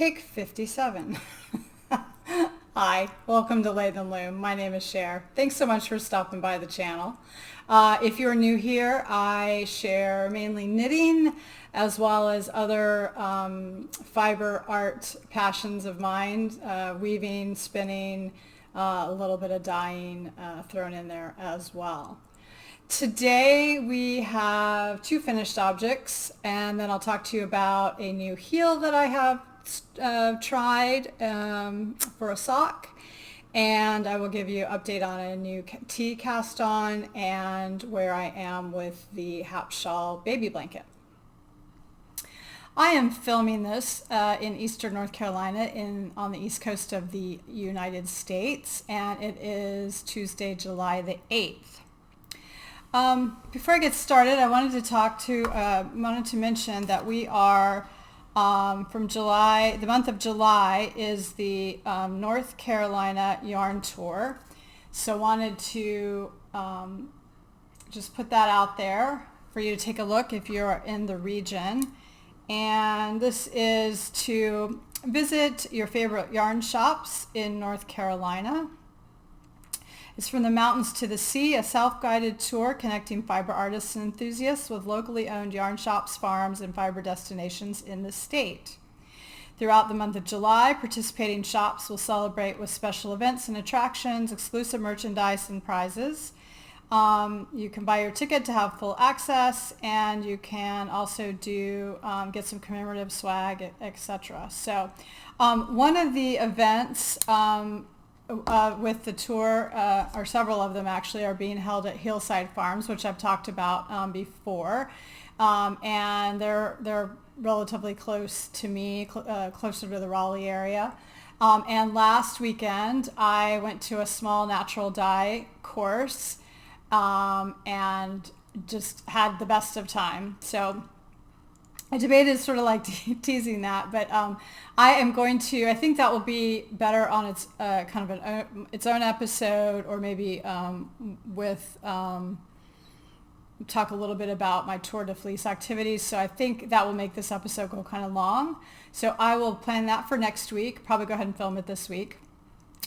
Take 57. Hi, welcome to Lathe and Loom. My name is Cher. Thanks so much for stopping by the channel. If you're new here, I share mainly knitting as well as other fiber art passions of mine, weaving, spinning, a little bit of dyeing thrown in there as well. Today we have two finished objects, and then I'll talk to you about a new heel that I have tried for a sock, and I will give you an update on a new tea cast on and where I am with the Hap Baby Blanket. I am filming this in eastern North Carolina on the east coast of the United States, and it is Tuesday, July the 8th. Before I get started, I wanted to mention that we are from July. The month of July is the North Carolina Yarn Tour, so wanted to just put that out there for you to take a look if you're in the region. And this is to visit your favorite yarn shops in North Carolina. It's from the mountains to the sea, a self-guided tour connecting fiber artists and enthusiasts with locally owned yarn shops, farms, and fiber destinations in the state. Throughout the month of July, participating shops will celebrate with special events and attractions, exclusive merchandise, and prizes. You can buy your ticket to have full access, and you can also get some commemorative swag, etc. So one of the events with the tour, or several of them actually, are being held at Hillside Farms, which I've talked about before, and they're relatively close to me, closer to the Raleigh area. And last weekend I went to a small natural dye course and just had the best of time. So I debated sort of like teasing that, but I think that will be better on its kind of its own episode, or maybe with talk a little bit about my Tour de Fleece activities. So I think that will make this episode go kind of long. So I will plan that for next week. Probably go ahead and film it this week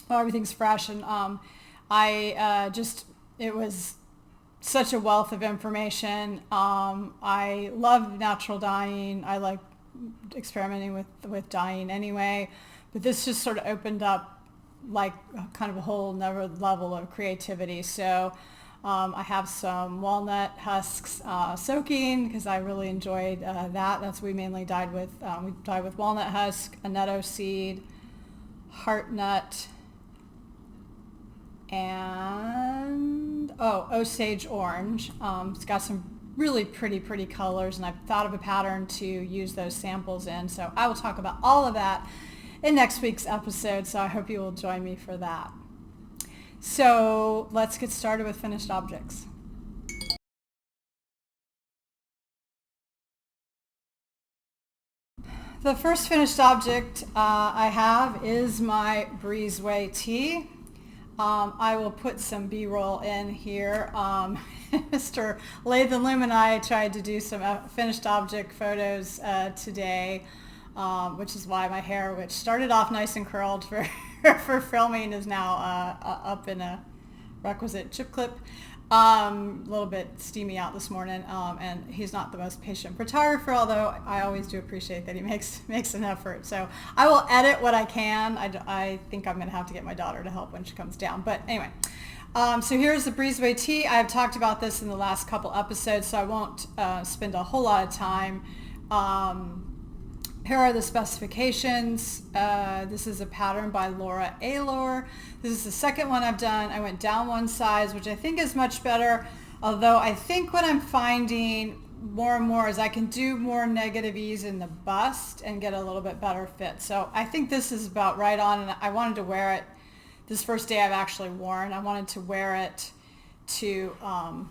while everything's fresh. And it was such a wealth of information. I love natural dyeing. I like experimenting with dyeing anyway, but this just sort of opened up like kind of a whole another level of creativity. So I have some walnut husks soaking because I really enjoyed that. We mainly dyed with walnut husk, annetto seed, heart nut, and Osage orange. It's got some really pretty colors, and I've thought of a pattern to use those samples in. So I will talk about all of that in next week's episode, so I hope you will join me for that. So let's get started with finished objects. The first finished object I have is my Breezeway tee. I will put some B-roll in here. Mr. Lathe and Loom and I tried to do some finished object photos today, which is why my hair, which started off nice and curled for filming, is now up in a requisite chip clip. A little bit steamy out this morning, and he's not the most patient photographer, although I always do appreciate that he makes an effort. So I will edit what I can. I think I'm going to have to get my daughter to help when she comes down. But anyway, so here's the Breezeway tee. I have talked about this in the last couple episodes, so I won't spend a whole lot of time. Here are the specifications. This is a pattern by Laura Aylor. This is the second one I've done. I went down one size, which I think is much better, although I think what I'm finding more and more is I can do more negative ease in the bust and get a little bit better fit. So I think this is about right on, and I wanted to wear it this first day I've actually worn. I wanted to wear it to kind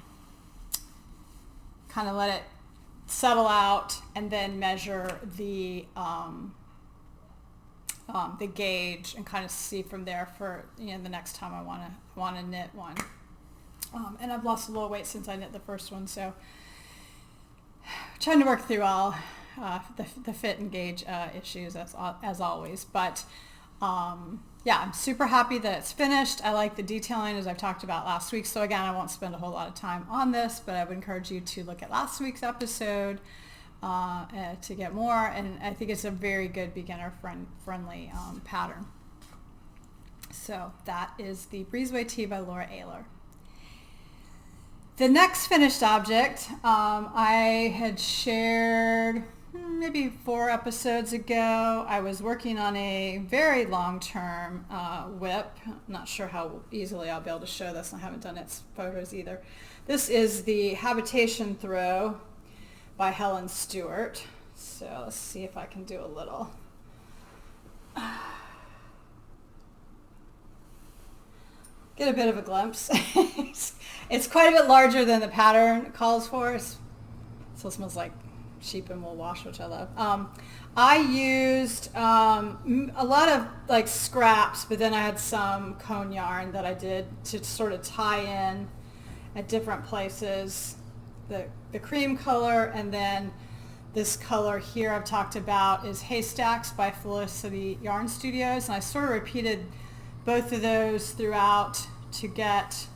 of let it settle out, and then measure the gauge and kind of see from there for the next time I want to knit one. And I've lost a little weight since I knit the first one, so trying to work through all the fit and gauge issues as always. But yeah, I'm super happy that it's finished. I like the detailing as I've talked about last week. So again, I won't spend a whole lot of time on this, but I would encourage you to look at last week's episode to get more. And I think it's a very good beginner-friendly pattern. So that is the Breezeway Tee by Laura Aylor. The next finished object I had shared maybe 4 episodes ago. I was working on a very long-term whip. I'm not sure how easily I'll be able to show this. I haven't done its photos either. This is the Habitation Throw by Helen Stewart. So let's see if I can do a little. Get a bit of a glimpse. It's quite a bit larger than the pattern calls for. So it smells like sheep and wool wash, which I love. I used a lot of like scraps, but then I had some cone yarn that I did to sort of tie in at different places. The cream color, and then this color here I've talked about is Haystacks by Felicity Yarn Studios, and I sort of repeated both of those throughout to get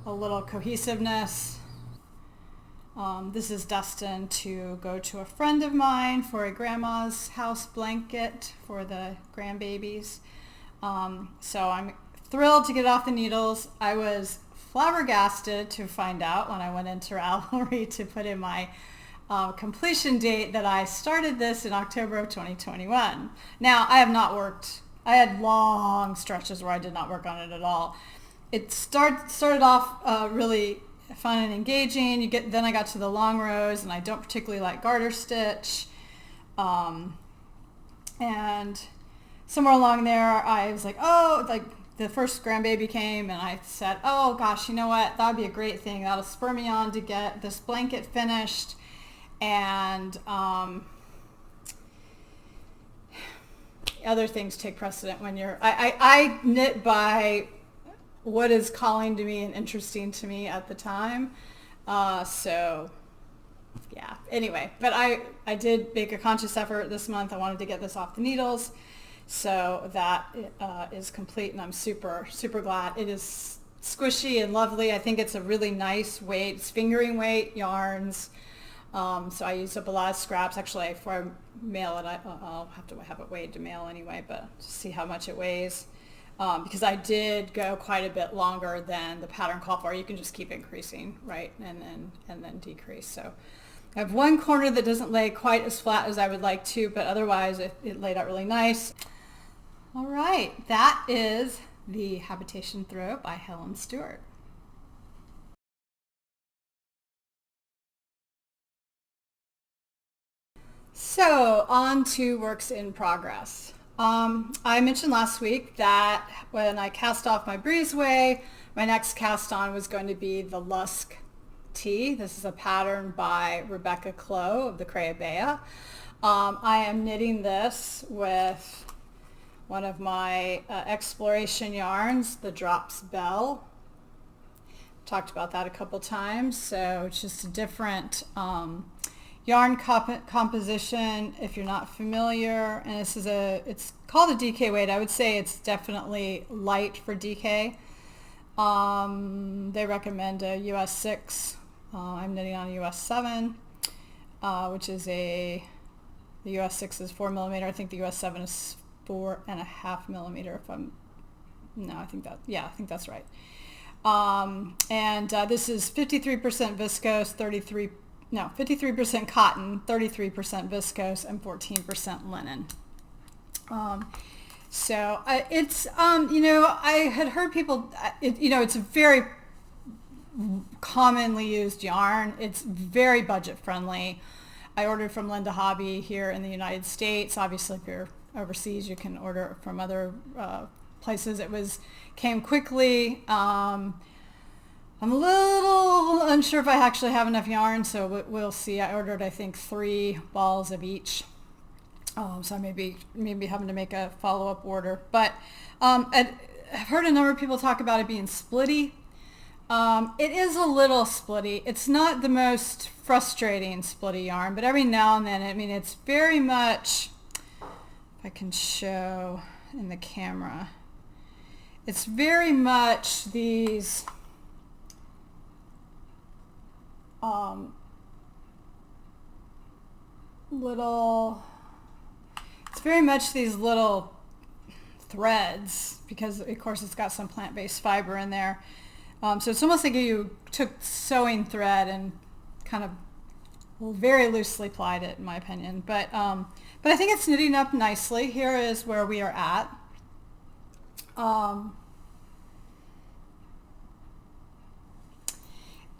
a little cohesiveness. This is destined to go to a friend of mine for a grandma's house blanket for the grandbabies. So I'm thrilled to get it off the needles. I was flabbergasted to find out when I went into Ravelry to put in my completion date that I started this in October of 2021. Now, I have not worked. I had long stretches where I did not work on it at all. It started off really fun and engaging. Then I got to the long rows, and I don't particularly like garter stitch. And somewhere along there, I was like, oh, like the first grandbaby came, and I said, oh gosh, you know what? That would be a great thing. That'll spur me on to get this blanket finished. And other things take precedent when you're, I knit by what is calling to me and interesting to me at the time. So yeah, anyway, but I did make a conscious effort this month. I wanted to get this off the needles. So that is complete, and I'm super, super glad. It is squishy and lovely. I think it's a really nice weight. It's fingering weight yarns. So I used up a lot of scraps. Actually, before I mail it, I'll have to have it weighed to mail anyway, but to see how much it weighs. Because I did go quite a bit longer than the pattern called for. You can just keep increasing, right, and then decrease. So I have one corner that doesn't lay quite as flat as I would like to, but otherwise it laid out really nice. All right, that is the Habitation Throw by Helen Stewart. So on to works in progress. I mentioned last week that when I cast off my Breezeway, my next cast on was going to be the Lusk tee. This is a pattern by Rebecca Clow of the Crayabea. I am knitting this with one of my exploration yarns, the Drops Belle. Talked about that a couple times. So it's just a different yarn composition if you're not familiar, and this is it's called a DK weight. I would say it's definitely light for DK. They recommend a US 6. I'm knitting on a US 7, which is the US 6 is 4 millimeter. I think the US 7 is 4.5 millimeter. I think that's right. This is 53% viscose, 53% cotton, 33% viscose, and 14% linen. It's, I had heard people, it's a very commonly used yarn. It's very budget friendly. I ordered from Linda Hobby here in the United States. Obviously, if you're overseas, you can order from other places. Came quickly. I'm a little unsure if I actually have enough yarn, so we'll see. I ordered, I think, 3 balls of each. So I may be having to make a follow-up order. But I've heard a number of people talk about it being splitty. It is a little splitty. It's not the most frustrating splitty yarn, but every now and then, I mean, it's very much, if I can show in the camera, it's very much these it's very much these little threads, because of course it's got some plant-based fiber in there. So it's almost like you took sewing thread and kind of very loosely plied it, in my opinion. But I think it's knitting up nicely. Here is where we are at.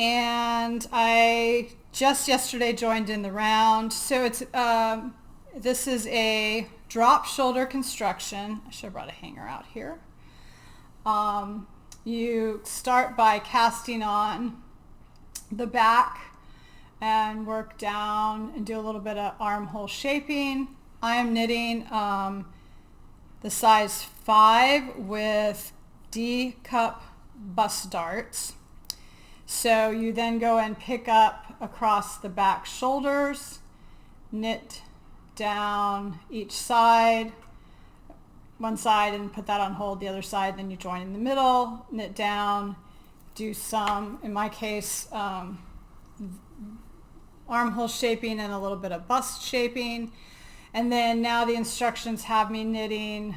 And I just yesterday joined in the round. So it's this is a drop shoulder construction. I should have brought a hanger out here. You start by casting on the back and work down and do a little bit of armhole shaping. I am knitting the size 5 with D cup bust darts. So you then go and pick up across the back shoulders, knit down each side, one side, and put that on hold, the other side, then you join in the middle, knit down, do some, in my case, armhole shaping and a little bit of bust shaping. And then now the instructions have me knitting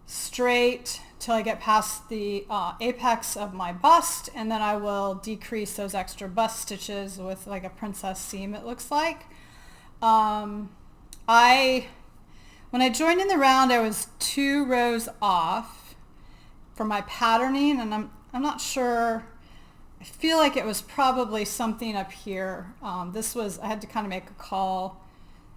straight till I get past the apex of my bust, and then I will decrease those extra bust stitches with like a princess seam, it looks like. When I joined in the round, I was 2 rows off for my patterning, and I'm not sure. I feel like it was probably something up here. I had to kind of make a call.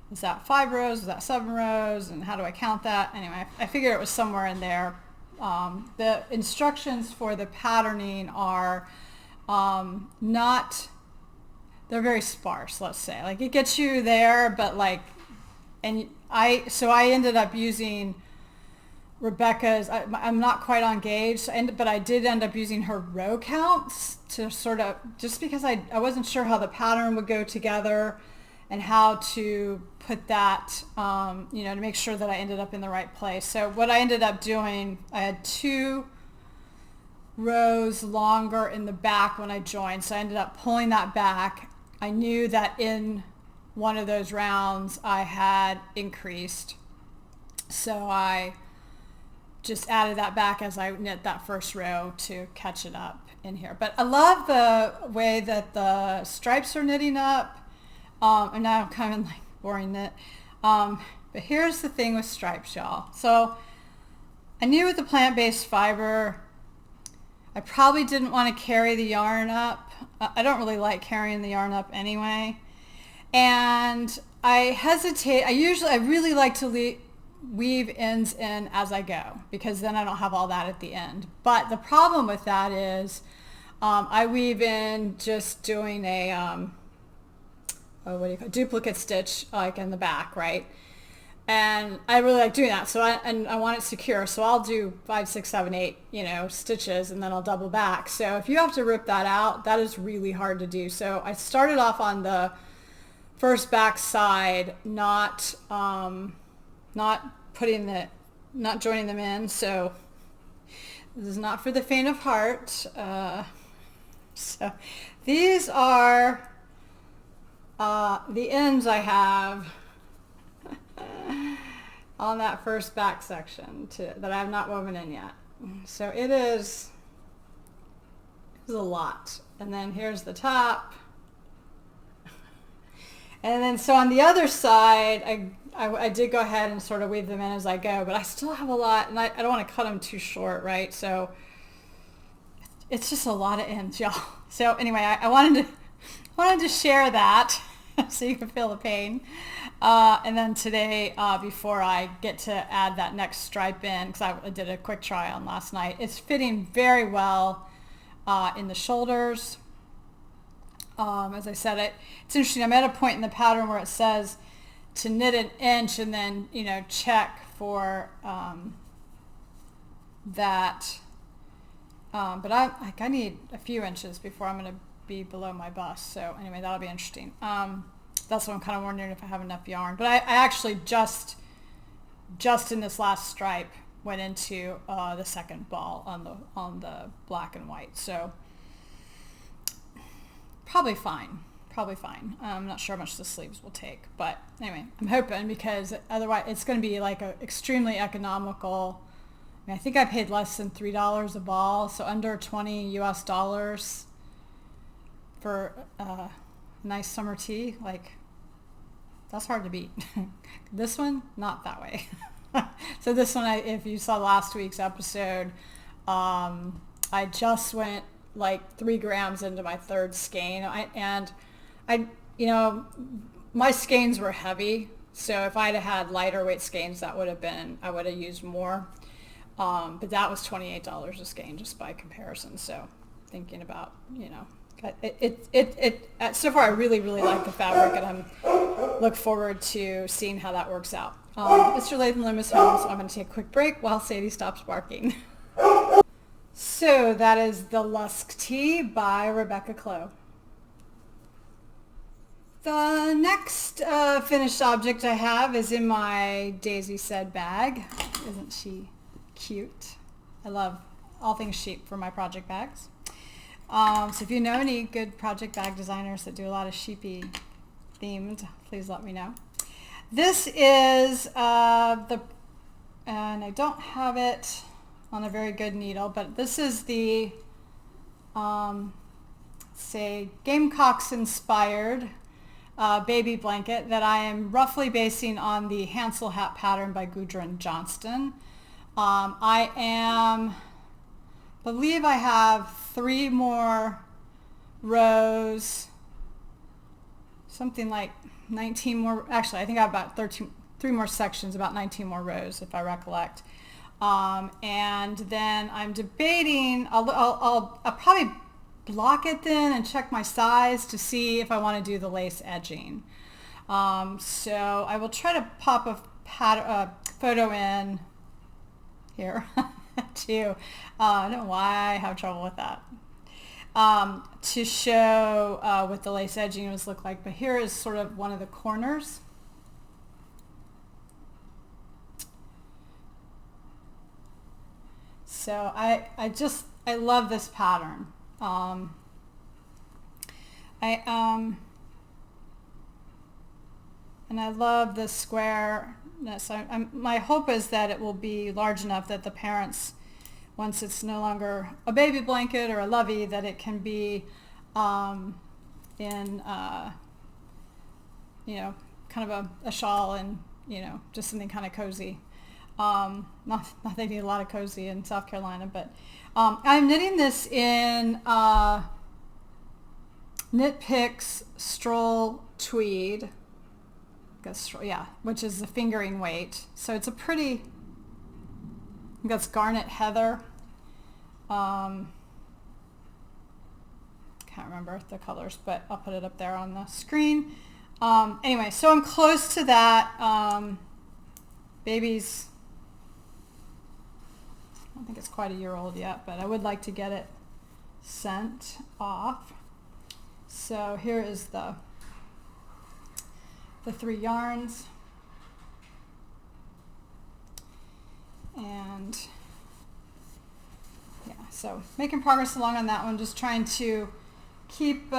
Was that 5 rows? Was that 7 rows? And how do I count that? Anyway, I figured it was somewhere in there. The instructions for the patterning are they're very sparse, let's say. Like, it gets you there, but like, so I ended up using Rebecca's, I'm not quite on gauge, but I did end up using her row counts to sort of, just because I wasn't sure how the pattern would go together and how to put that, to make sure that I ended up in the right place. So what I ended up doing, I had 2 rows longer in the back when I joined, so I ended up pulling that back. I knew that in one of those rounds I had increased, so I just added that back as I knit that first row to catch it up in here. But I love the way that the stripes are knitting up. And now I'm kind of like boring knit. But here's the thing with stripes, y'all. So I knew with the plant-based fiber, I probably didn't want to carry the yarn up. I don't really like carrying the yarn up anyway. And I hesitate. I really like to weave ends in as I go, because then I don't have all that at the end. But the problem with that is I weave in just doing a duplicate stitch, like in the back, right? And I really like doing that. So I want it secure. So I'll do 5, 6, 7, 8, stitches, and then I'll double back. So if you have to rip that out, that is really hard to do. So I started off on the first back side, not joining them in. So this is not for the faint of heart. So these are the ends I have on that first back section that I have not woven in yet. So it is a lot. And then here's the top. And then so on the other side, I did go ahead and sort of weave them in as I go, but I still have a lot, and I don't want to cut them too short, right? So it's just a lot of ends, y'all. So anyway, I wanted to share that so you can feel the pain. And then today, before I get to add that next stripe in, because I did a quick try on last night, it's fitting very well in the shoulders. As I said, it's interesting. I'm at a point in the pattern where it says to knit an inch and then, check for that But I need a few inches before I'm going to be below my bust. So anyway, that'll be interesting. That's what I'm kind of wondering if I have enough yarn. But I actually just in this last stripe went into the second ball on the black and white. So probably fine. I'm not sure how much the sleeves will take, but anyway, I'm hoping, because otherwise it's going to be like a extremely economical. I mean, I think I paid less than $3 a ball, so under 20 US dollars for nice summer tea. Like, that's hard to beat. This one, not that way. So this one, if you saw last week's episode, I just went like 3 grams into my third skein, I my skeins were heavy, so if I'd had lighter weight skeins, I would have used more. But that was $28 a skein just by comparison. So thinking about, so far I really, really like the fabric, and I look forward to seeing how that works out. Mr. Latham Loom is home, so I'm going to take a quick break while Sadie stops barking. So that is the Lusk Tee by Rebecca Clow. The next finished object I have is in my Daisy Said bag. Isn't she cute? I love all things sheep for my project bags. So if you know any good project bag designers that do a lot of sheepy themed, please let me know. This is and I don't have it on a very good needle, but this is the say Gamecocks inspired baby blanket that I am roughly basing on the Hansel hat pattern by Gudrun Johnston. Believe I have 3 more rows, something like 19 more. Actually, I think I have about 3 more sections, about 19 more rows if I recollect. And then I'm debating, I'll probably block it then and check my size to see if I want to do the lace edging. So I will try to pop a photo in here too. I don't know why I have trouble with that. To show what the lace edging would look like, but here is sort of one of the corners. So I love this pattern. And I love the squareness. My hope is that it will be large enough that the parents, once it's no longer a baby blanket or a lovey, that it can be in kind of a shawl and just something kind of cozy. Not they need a lot of cozy in South Carolina, but I'm knitting this in Knit Picks Stroll Tweed, which is the fingering weight. So it's a pretty, I think that's Garnet Heather. Can't remember the colors, but I'll put it up there on the screen. Anyway, so I'm close to that. Baby's, I don't think it's quite a year old yet, but I would like to get it sent off. So here is the 3 yarns, and yeah, so making progress along on that one, just trying to keep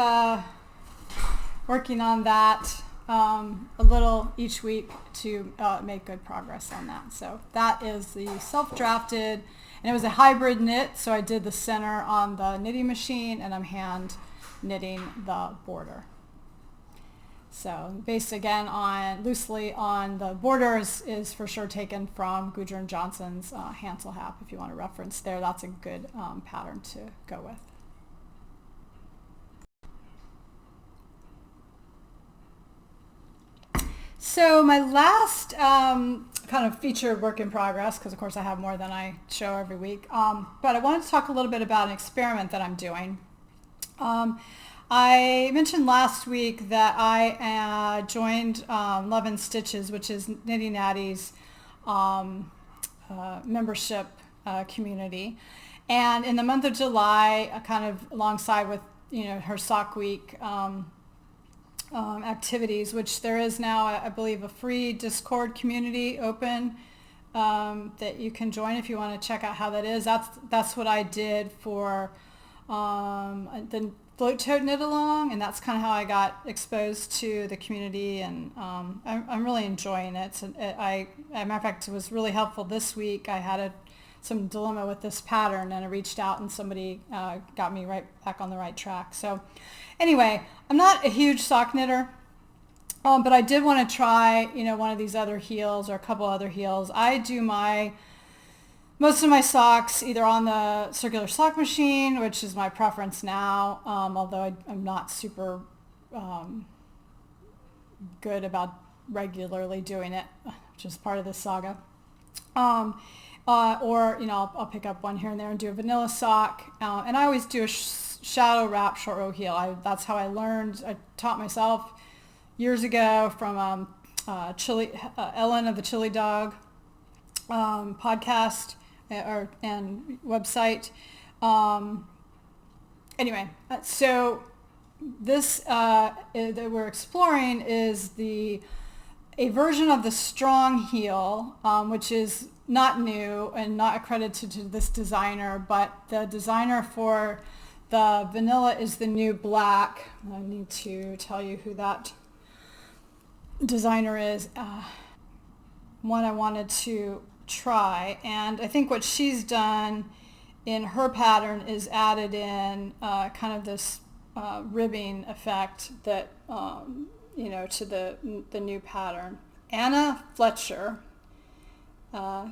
working on that a little each week to make good progress on that. So that is the self-drafted, and it was a hybrid knit, so I did the center on the knitting machine and I'm hand knitting the border. So based again loosely on the borders is for sure taken from Gudrun Johnston's Hansel Hap. If you want to reference there, that's a good pattern to go with. So my last kind of featured work in progress, because of course I have more than I show every week, but I wanted to talk a little bit about an experiment that I'm doing. I mentioned last week that I joined Love and Stitches, which is Knitting Natty's membership community. And in the month of July, kind of alongside with, her sock week activities, which there is now, I believe, a free Discord community open that you can join if you want to check out how that is. That's what I did for the float tote knit along, and that's kind of how I got exposed to the community, and I'm really enjoying it. So as a matter of fact, it was really helpful this week. I had some dilemma with this pattern, and I reached out, and somebody got me right back on the right track. So anyway, I'm not a huge sock knitter, but I did want to try, one of these other heels or a couple other heels. I do most of my socks either on the circular sock machine, which is my preference now, although I'm not super good about regularly doing it, which is part of this saga. Or, I'll pick up one here and there and do a vanilla sock. And I always do a shadow wrap short row heel. That's how I learned. I taught myself years ago from Ellen of the Chili Dog podcast and website. Anyway, so this that we're exploring is a version of the strong heel, which is not new and not accredited to this designer, but the designer for the vanilla is the new black. I need to tell you who that designer is. One I wanted to try, and I think what she's done in her pattern is added in kind of this ribbing effect that to the new pattern. Anneh Fletcher.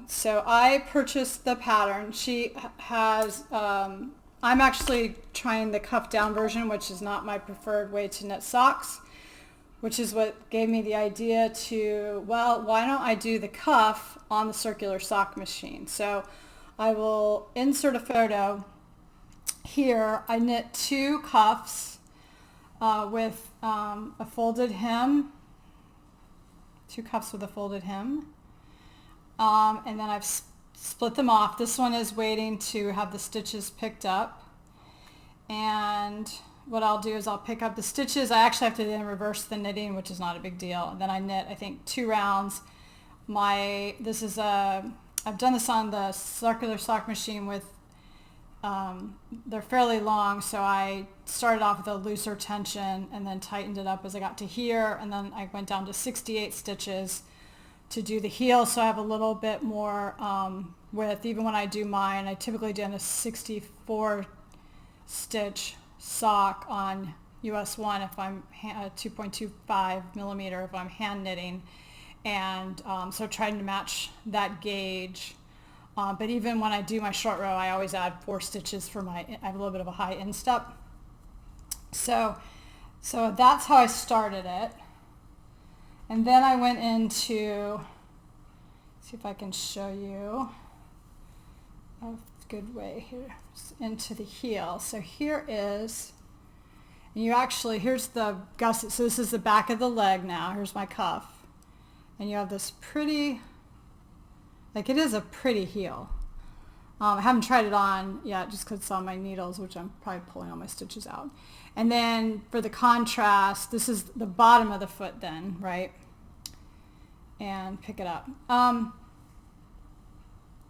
So I purchased the pattern. She has, I'm actually trying the cuff down version, which is not my preferred way to knit socks, which is what gave me the idea to, why don't I do the cuff on the circular sock machine? So I will insert a photo here. I knit 2 cuffs with a folded hem, 2 cuffs with a folded hem. And then I've split them off. This one is waiting to have the stitches picked up. And what I'll do is I'll pick up the stitches. I actually have to then reverse the knitting, which is not a big deal. And then I knit, I think, 2 rounds. I've done this on the circular sock machine with, they're fairly long, so I started off with a looser tension and then tightened it up as I got to here. And then I went down to 68 stitches to do the heel, so I have a little bit more width. Even when I do mine, I typically do a 64 stitch sock on US 1 if I'm 2.25 millimeter if I'm hand knitting, and so trying to match that gauge. But even when I do my short row, I always add 4 stitches for I have a little bit of a high instep. So that's how I started it. And then I went into, see if I can show you a good way here, into the heel. So here is, and here's the gusset. So this is the back of the leg now. Here's my cuff. And you have this pretty, it is a pretty heel. I haven't tried it on yet just because it's on my needles, which I'm probably pulling all my stitches out. And then for the contrast, this is the bottom of the foot then, right? And pick it up.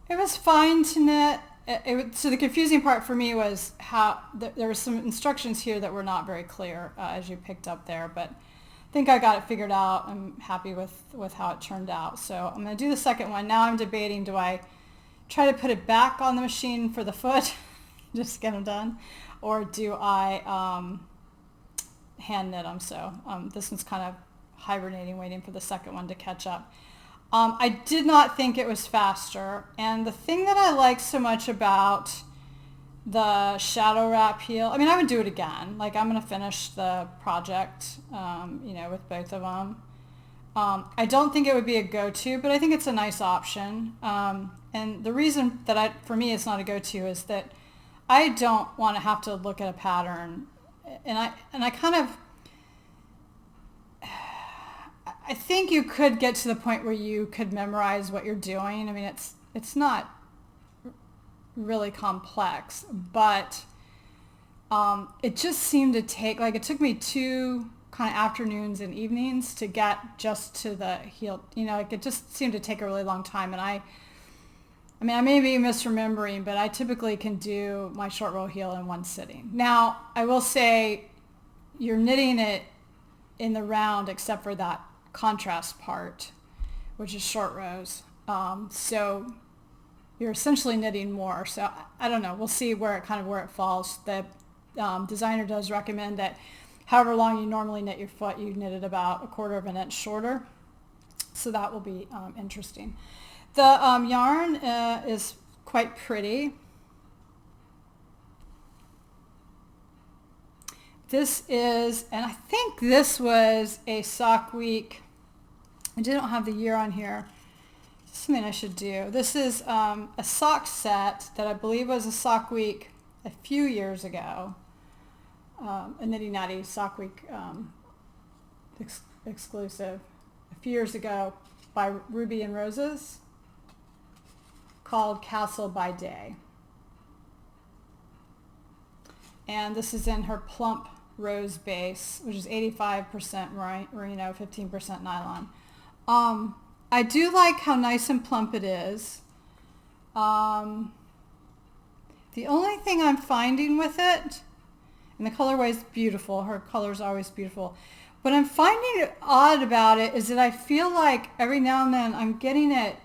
It was fine to knit. So the confusing part for me was how there were some instructions here that were not very clear, as you picked up there, but I think I got it figured out. I'm happy with how it turned out. So I'm going to do the second one. Now I'm debating, do I try to put it back on the machine for the foot, just get them done, or do I hand knit them? So this one's kind of hibernating, waiting for the second one to catch up. I did not think it was faster, and the thing that I like so much about the shadow wrap heel, I mean, I would do it again. I'm going to finish the project, with both of them. I don't think it would be a go-to, but I think it's a nice option. And the reason that for me it's not a go-to is that I don't want to have to look at a pattern, and I kind of, I think you could get to the point where you could memorize what you're doing. I mean, it's not really complex, but it just seemed to take, like, it took me 2 kind of afternoons and evenings to get just to the heel, like, it just seemed to take a really long time. And I mean, I may be misremembering, but I typically can do my short row heel in one sitting. Now, I will say you're knitting it in the round except for that contrast part, which is short rows. So you're essentially knitting more. So I don't know. We'll see where it falls. The designer does recommend that however long you normally knit your foot, you knit it about 1/4 of an inch shorter. So that will be interesting. The yarn is quite pretty. This is, and I think this was a sock week. I didn't have the year on here. This is something I should do. This is a sock set that I believe was a sock week a few years ago. A Nitty Natty sock week exclusive a few years ago by Ruby and Roses, called Castle by Day. And this is in her plump rose base, which is 85% merino, 15% nylon. I do like how nice and plump it is. The only thing I'm finding with it, and the colorway is beautiful, her color is always beautiful, what I'm finding odd about it is that I feel like every now and then I'm getting it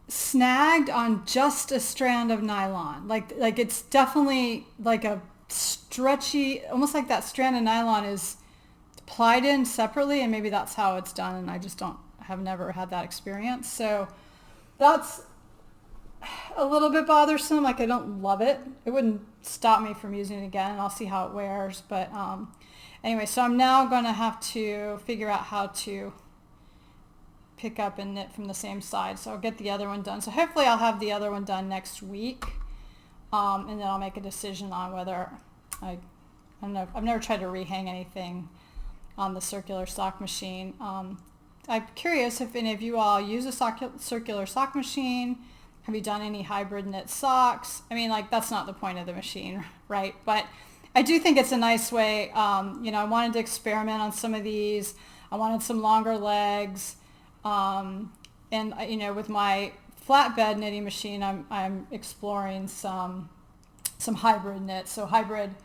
snagged on just a strand of nylon. Like it's definitely like a stretchy, almost like that strand of nylon is plied in separately, and maybe that's how it's done, and I just have never had that experience. So that's a little bit bothersome. Like, I don't love it. It wouldn't stop me from using it again, and I'll see how it wears. But anyway, so I'm now going to have to figure out how to pick up and knit from the same side. So I'll get the other one done. So hopefully I'll have the other one done next week, and then I'll make a decision on whether I don't know. I've never tried to rehang anything on the circular sock machine. I'm curious if any of you all use a circular sock machine. Have you done any hybrid knit socks? I mean, like, that's not the point of the machine, right? But I do think it's a nice way. I wanted to experiment on some of these. I wanted some longer legs. And with my flatbed knitting machine, I'm exploring some hybrid knits. So hybrid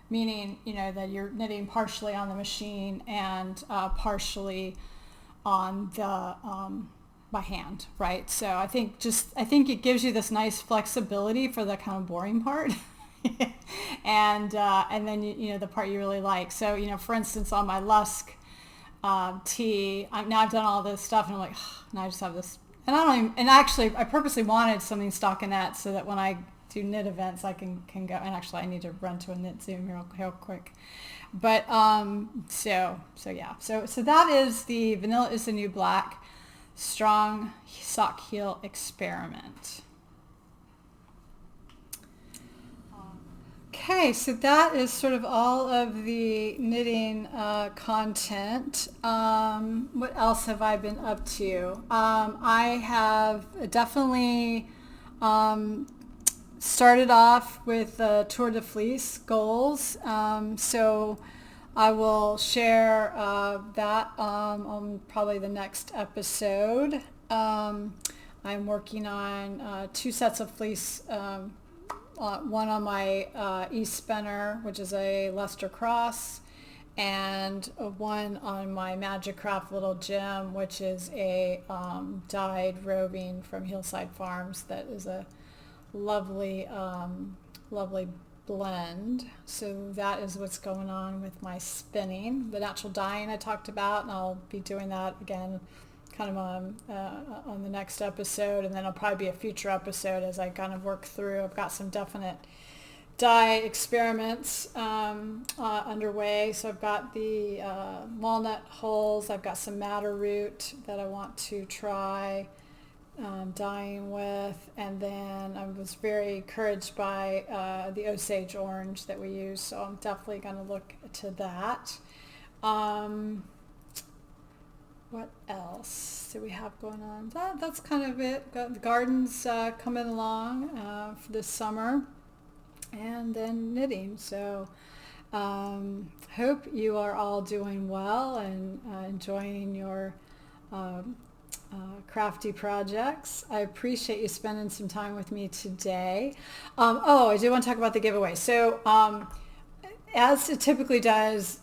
meaning, that you're knitting partially on the machine and partially on the by hand, right? So I think it gives you this nice flexibility for the kind of boring part, and then the part you really like. So for instance, on my Lusk tee, now I've done all this stuff, and I'm like, now I just have this, and actually I purposely wanted something stockinette so that when I do knit events I can go, and actually I need to run to a knit Zoom real quick. But so that is the Vanilla is the New Black strong sock heel experiment. Okay, so that is sort of all of the knitting content. What else have I been up to? I have definitely started off with Tour de Fleece goals. So I will share that on probably the next episode. I'm working on 2 sets of fleece, one on my East Spinner, which is a Leicester Cross, and one on my Magic Craft Little Gem, which is a dyed roving from Hillside Farms that is a lovely blend. So that is what's going on with my spinning. The natural dyeing I talked about, and I'll be doing that again kind of on the next episode, and then it'll probably be a future episode as I kind of work through. I've got some definite dye experiments underway. So I've got the walnut hulls, I've got some madder root that I want to try dyeing with, and then I was very encouraged by the Osage orange that we use, so I'm definitely going to look to that. What else do we have going on? That's kind of it. Got the gardens coming along for this summer, and then knitting. So hope you are all doing well and enjoying your crafty projects. I appreciate you spending some time with me today. I do want to talk about the giveaway. So as it typically does,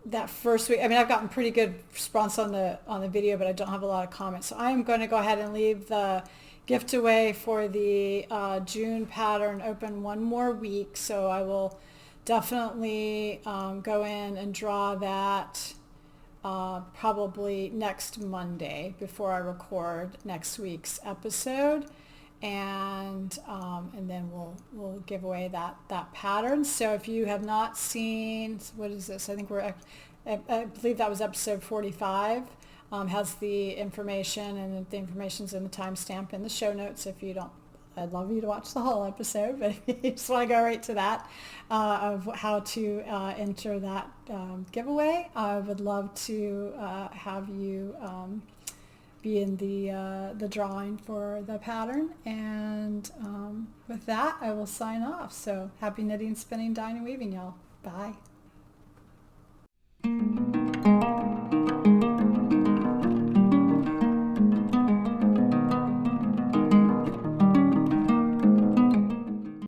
that first week, I mean, I've gotten pretty good response on the video, but I don't have a lot of comments. So I am going to go ahead and leave the gift away for the June pattern open one more week. So I will definitely go in and draw that probably next Monday before I record next week's episode, and then we'll give away that pattern. So if you have not seen, what is this? I think I believe that was episode 45. Has the information, and the information's in the timestamp in the show notes. If you don't, I'd love you to watch the whole episode, but if you just want to go right to that, of how to enter that giveaway, I would love to have you be in the drawing for the pattern. And with that, I will sign off. So happy knitting, spinning, dyeing, and weaving, y'all. Bye.